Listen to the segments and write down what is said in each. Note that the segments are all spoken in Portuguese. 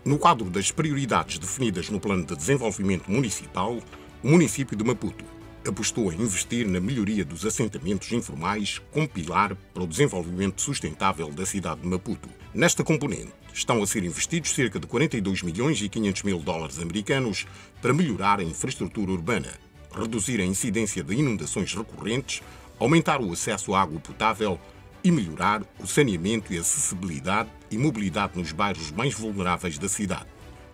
No quadro das prioridades definidas no Plano de Desenvolvimento Municipal, o município de Maputo apostou em investir na melhoria dos assentamentos informais como pilar para o desenvolvimento sustentável da cidade de Maputo. Nesta componente, estão a ser investidos cerca de 42 milhões e 500 mil dólares americanos para melhorar a infraestrutura urbana, reduzir a incidência de inundações recorrentes, aumentar o acesso à água potável e melhorar o saneamento e acessibilidade e mobilidade nos bairros mais vulneráveis da cidade.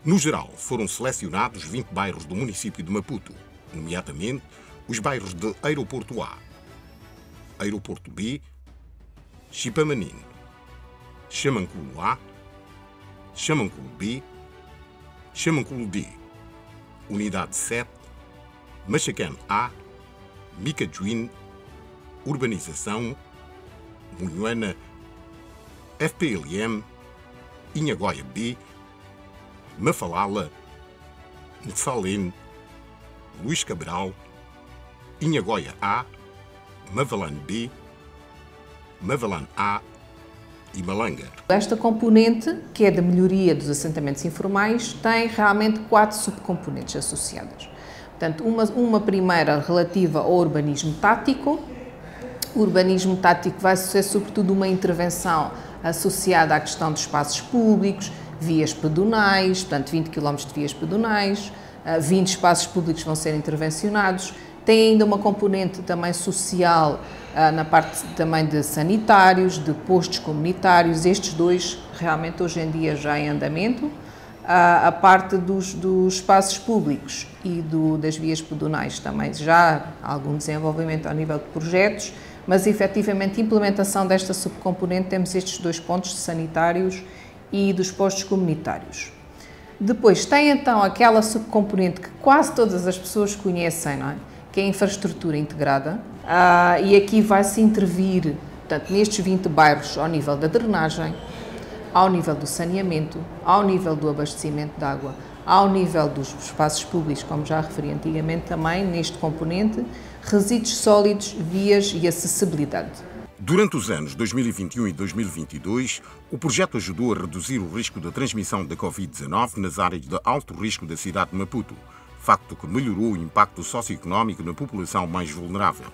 No geral, foram selecionados 20 bairros do município de Maputo, nomeadamente os bairros de Aeroporto A, Aeroporto B, Chipamanino, Xamanculo A, Xamanculo B, Xamanculo D, Unidade 7, Machacan A, Micajuín, Urbanização, Munhuana, FPLM, Inhagoia B, Mafalala, Msalene, Luís Cabral, Inhagoia A, Mavalane B, Mavalane A e Malanga. Esta componente, que é da melhoria dos assentamentos informais, tem realmente 4 subcomponentes associadas. Portanto, uma primeira relativa ao urbanismo tático. O urbanismo tático vai ser sobretudo uma intervenção associada à questão dos espaços públicos, vias pedonais, portanto 20 km de vias pedonais, 20 espaços públicos vão ser intervencionados. Tem ainda uma componente também social na parte também de sanitários, de postos comunitários, estes dois realmente hoje em dia já em andamento. A parte dos espaços públicos e das vias pedonais também já há algum desenvolvimento ao nível de projetos, mas efetivamente a implementação desta subcomponente temos estes 2 pontos de sanitários e dos postos comunitários. Depois tem então aquela subcomponente que quase todas as pessoas conhecem, não é? Que é a infraestrutura integrada, e aqui vai-se intervir, portanto, nestes 20 bairros ao nível da drenagem, ao nível do saneamento, ao nível do abastecimento de água, ao nível dos espaços públicos, como já referi antigamente também, neste componente, resíduos sólidos, vias e acessibilidade. Durante os anos 2021 e 2022, o projeto ajudou a reduzir o risco da transmissão da Covid-19 nas áreas de alto risco da cidade de Maputo, facto que melhorou o impacto socioeconómico na população mais vulnerável.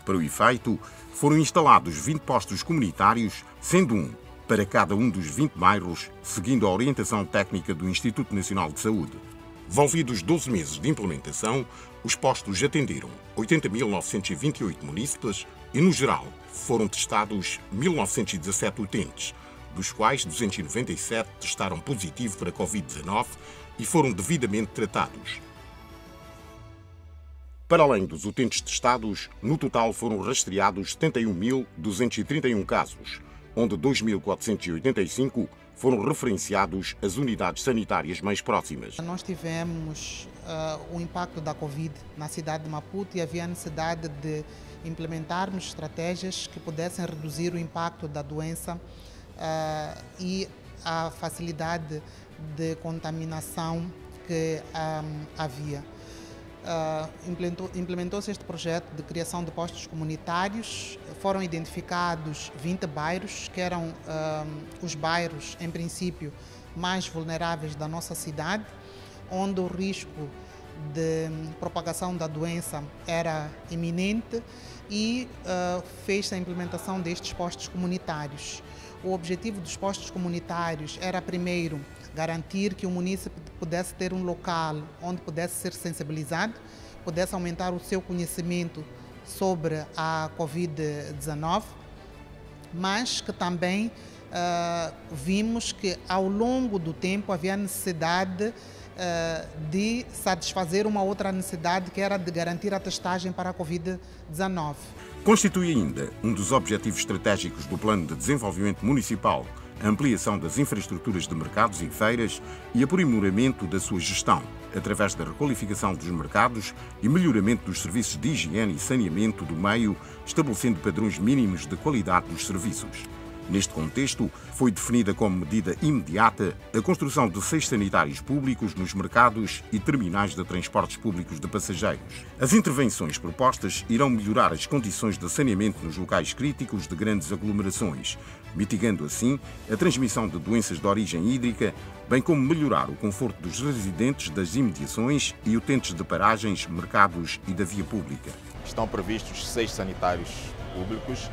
Para o efeito, foram instalados 20 postos comunitários, sendo um para cada um dos 20 bairros, seguindo a orientação técnica do Instituto Nacional de Saúde. Envolvidos 12 meses de implementação, os postos atenderam 80.928 munícipes e, no geral, foram testados 1.917 utentes, dos quais 297 testaram positivo para Covid-19 e foram devidamente tratados. Para além dos utentes testados, no total foram rastreados 71.231 casos, onde 2.485 foram referenciados às unidades sanitárias mais próximas. Nós tivemos o impacto da Covid na cidade de Maputo e havia a necessidade de implementarmos estratégias que pudessem reduzir o impacto da doença e a facilidade de contaminação que havia. Implementou-se este projeto de criação de postos comunitários. Foram identificados 20 bairros, que eram os bairros, em princípio, mais vulneráveis da nossa cidade, onde o risco de propagação da doença era iminente e fez-se a implementação destes postos comunitários. O objetivo dos postos comunitários era, primeiro, garantir que o município pudesse ter um local onde pudesse ser sensibilizado, pudesse aumentar o seu conhecimento sobre a Covid-19, mas que também vimos que ao longo do tempo havia necessidade de satisfazer uma outra necessidade, que era de garantir a testagem para a Covid-19. Constitui ainda um dos objetivos estratégicos do Plano de Desenvolvimento Municipal a ampliação das infraestruturas de mercados e feiras e aprimoramento da sua gestão, através da requalificação dos mercados e melhoramento dos serviços de higiene e saneamento do meio, estabelecendo padrões mínimos de qualidade dos serviços. Neste contexto, foi definida como medida imediata a construção de 6 sanitários públicos nos mercados e terminais de transportes públicos de passageiros. As intervenções propostas irão melhorar as condições de saneamento nos locais críticos de grandes aglomerações, mitigando assim a transmissão de doenças de origem hídrica, bem como melhorar o conforto dos residentes das imediações e utentes de paragens, mercados e da via pública. Estão previstos 6 sanitários públicos,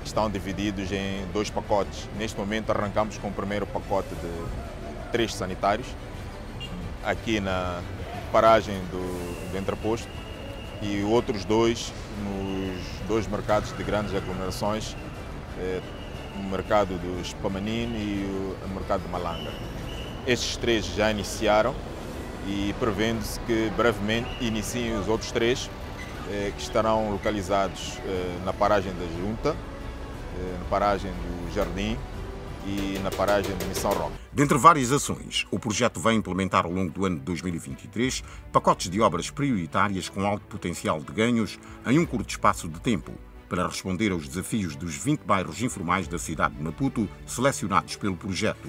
que estão divididos em 2 pacotes. Neste momento arrancamos com o primeiro pacote de 3 sanitários, aqui na paragem do entreposto, e outros 2 nos 2 mercados de grandes aglomerações, o mercado do Spamanine e o mercado de Malanga. Estes 3 já iniciaram e prevendo-se que brevemente iniciem os outros 3, que estarão localizados na paragem da Junta, na paragem do Jardim e na paragem de Missão Roque. Dentre várias ações, o projeto vai implementar ao longo do ano de 2023 pacotes de obras prioritárias com alto potencial de ganhos em um curto espaço de tempo, para responder aos desafios dos 20 bairros informais da cidade de Maputo, selecionados pelo projeto.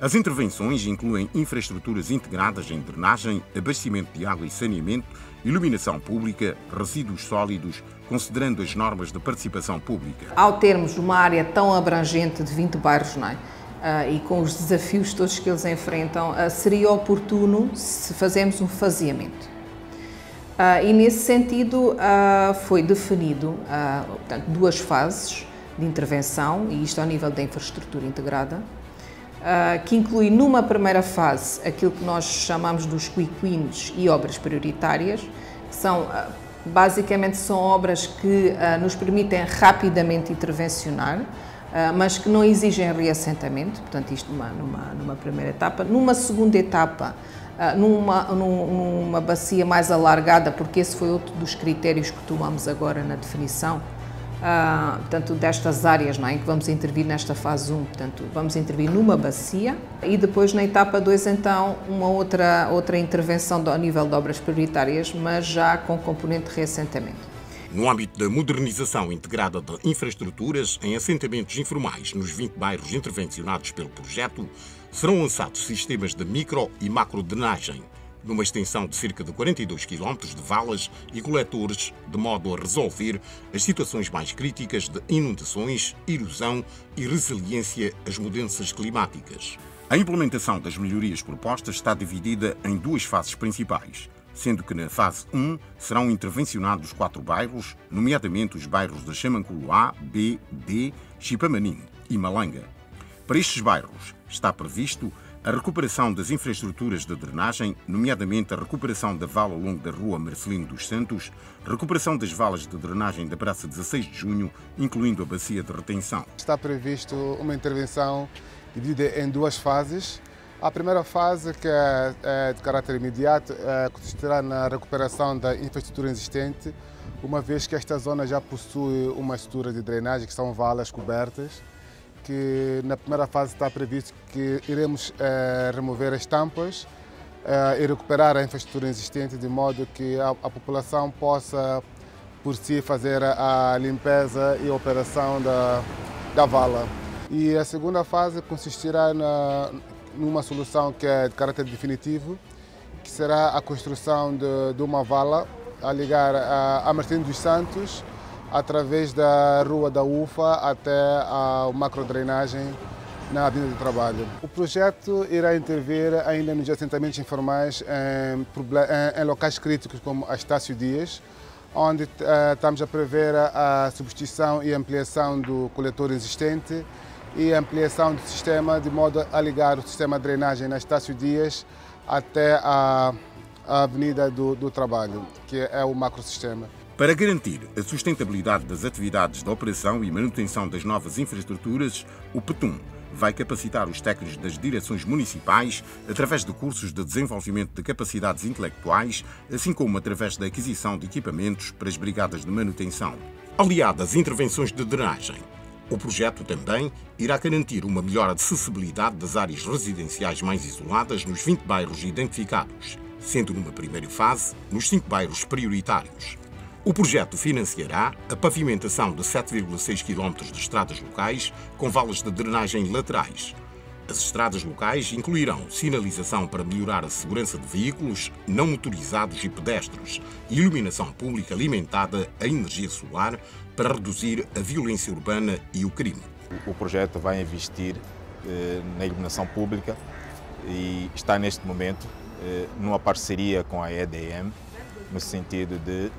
As intervenções incluem infraestruturas integradas em drenagem, abastecimento de água e saneamento, iluminação pública, resíduos sólidos, considerando as normas de participação pública. Ao termos uma área tão abrangente de 20 bairros, não é? E com os desafios todos que eles enfrentam, seria oportuno se fazermos um faseamento. E nesse sentido foi definido, portanto, 2 fases de intervenção, e isto ao nível da infraestrutura integrada, que inclui numa primeira fase aquilo que nós chamamos dos quick wins e obras prioritárias, que são, basicamente são obras que nos permitem rapidamente intervencionar, mas que não exigem reassentamento, portanto isto numa primeira etapa. Numa segunda etapa, numa bacia mais alargada, porque esse foi outro dos critérios que tomamos agora na definição, portanto, destas áreas, não é, em que vamos intervir nesta fase 1, portanto, vamos intervir numa bacia e depois na etapa 2, então, uma outra intervenção ao nível de obras prioritárias, mas já com componente de reassentamento. No âmbito da modernização integrada de infraestruturas em assentamentos informais nos 20 bairros intervencionados pelo projeto, serão lançados sistemas de micro e macro drenagem, numa extensão de cerca de 42 km de valas e coletores, de modo a resolver as situações mais críticas de inundações, erosão e resiliência às mudanças climáticas. A implementação das melhorias propostas está dividida em 2 fases principais, sendo que na fase 1 serão intervencionados 4 bairros, nomeadamente os bairros de Xamanculo-A, B, D, Chipamanim e Malanga. Para estes bairros está previsto a recuperação das infraestruturas de drenagem, nomeadamente a recuperação da vala ao longo da rua Marcelino dos Santos, recuperação das valas de drenagem da Praça 16 de Junho, incluindo a bacia de retenção. Está previsto uma intervenção dividida em 2 fases. A primeira fase, que é de caráter imediato, consistirá na recuperação da infraestrutura existente, uma vez que esta zona já possui uma estrutura de drenagem, que são valas cobertas, que na primeira fase está previsto que iremos remover as tampas e recuperar a infraestrutura existente, de modo que a população possa, por si, fazer a limpeza e a operação da vala. E a segunda fase consistirá numa solução que é de caráter definitivo, que será a construção de uma vala a ligar a Marcelino dos Santos, através da Rua da UFA até a macrodrenagem na Avenida do Trabalho. O projeto irá intervir ainda nos assentamentos informais em locais críticos como a Estácio Dias, onde estamos a prever a substituição e ampliação do coletor existente e a ampliação do sistema, de modo a ligar o sistema de drenagem na Estácio Dias até a Avenida do Trabalho, que é o macrosistema. Para garantir a sustentabilidade das atividades de operação e manutenção das novas infraestruturas, o PETUM vai capacitar os técnicos das direções municipais através de cursos de desenvolvimento de capacidades intelectuais, assim como através da aquisição de equipamentos para as brigadas de manutenção. Aliado às intervenções de drenagem, o projeto também irá garantir uma melhor acessibilidade das áreas residenciais mais isoladas nos 20 bairros identificados, sendo numa primeira fase nos 5 bairros prioritários. O projeto financiará a pavimentação de 7,6 km de estradas locais com valas de drenagem laterais. As estradas locais incluirão sinalização para melhorar a segurança de veículos não motorizados e pedestres e iluminação pública alimentada a energia solar para reduzir a violência urbana e o crime. O projeto vai investir na iluminação pública e está neste momento numa parceria com a EDM, no sentido de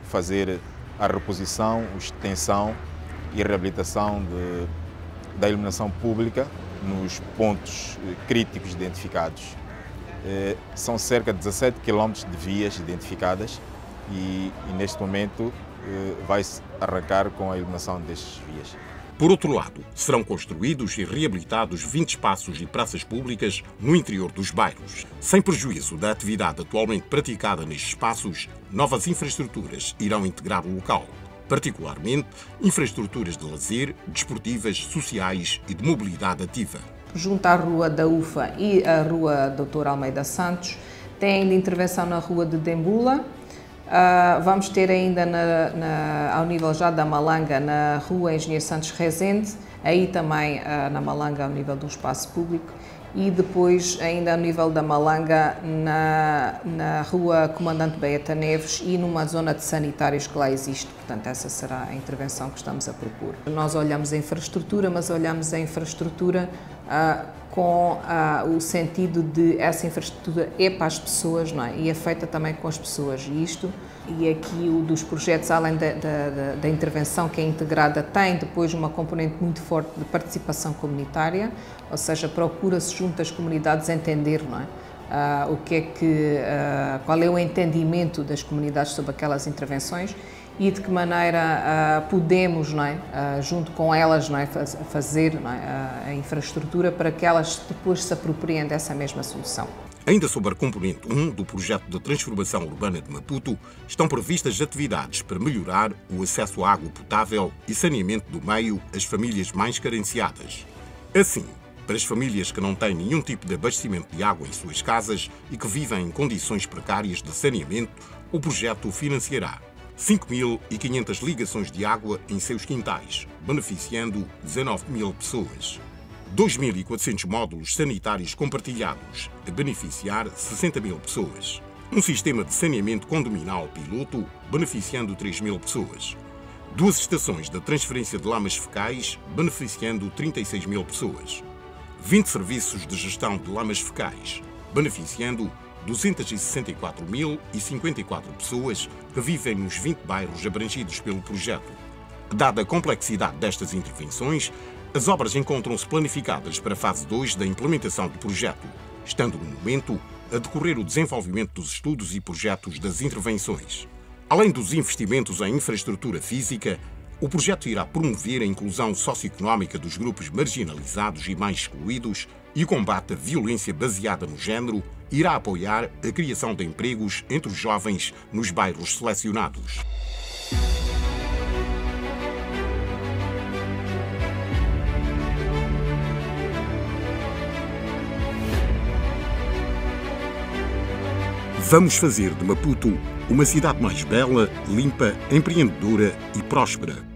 fazer a reposição, extensão e reabilitação da iluminação pública nos pontos críticos identificados. São cerca de 17 km de vias identificadas e neste momento vai-se arrancar com a iluminação destas vias. Por outro lado, serão construídos e reabilitados 20 espaços e praças públicas no interior dos bairros. Sem prejuízo da atividade atualmente praticada nestes espaços, novas infraestruturas irão integrar o local, particularmente infraestruturas de lazer, desportivas, sociais e de mobilidade ativa. Junto à Rua da UFA e à Rua Dr. Almeida Santos, tem ainda intervenção na Rua de Dembula. Vamos ter ainda ao nível já da Malanga, na Rua Engenheiro Santos Rezende, aí também na Malanga ao nível do espaço público, e depois ainda ao nível da Malanga na Rua Comandante Beata Neves e numa zona de sanitários que lá existe. Portanto, essa será a intervenção que estamos a propor. Nós olhamos a infraestrutura, mas olhamos a infraestrutura com o sentido de essa infraestrutura é para as pessoas, não é? E é feita também com as pessoas. E aqui o dos projetos, além da intervenção que é integrada, tem depois uma componente muito forte de participação comunitária, ou seja, procura-se junto às comunidades entender, não é? Qual é o entendimento das comunidades sobre aquelas intervenções e de que maneira podemos, não é, junto com elas, não é, fazer, não é, a infraestrutura para que elas depois se apropriem dessa mesma solução. Ainda sobre a componente 1 do projeto de transformação urbana de Maputo, estão previstas atividades para melhorar o acesso à água potável e saneamento do meio às famílias mais carenciadas. Assim, para as famílias que não têm nenhum tipo de abastecimento de água em suas casas e que vivem em condições precárias de saneamento, o projeto financiará 5.500 ligações de água em seus quintais, beneficiando 19.000 pessoas. 2.400 módulos sanitários compartilhados, a beneficiar 60.000 pessoas. Um sistema de saneamento condominal piloto, beneficiando 3.000 pessoas. 2 estações de transferência de lamas fecais, beneficiando 36.000 pessoas. 20 serviços de gestão de lamas fecais, beneficiando 264.054 pessoas que vivem nos 20 bairros abrangidos pelo projeto. Dada a complexidade destas intervenções, as obras encontram-se planificadas para a fase 2 da implementação do projeto, estando no momento a decorrer o desenvolvimento dos estudos e projetos das intervenções. Além dos investimentos em infraestrutura física, o projeto irá promover a inclusão socioeconómica dos grupos marginalizados e mais excluídos e o combate à violência baseada no género, irá apoiar a criação de empregos entre os jovens nos bairros selecionados. Vamos fazer de Maputo uma cidade mais bela, limpa, empreendedora e próspera.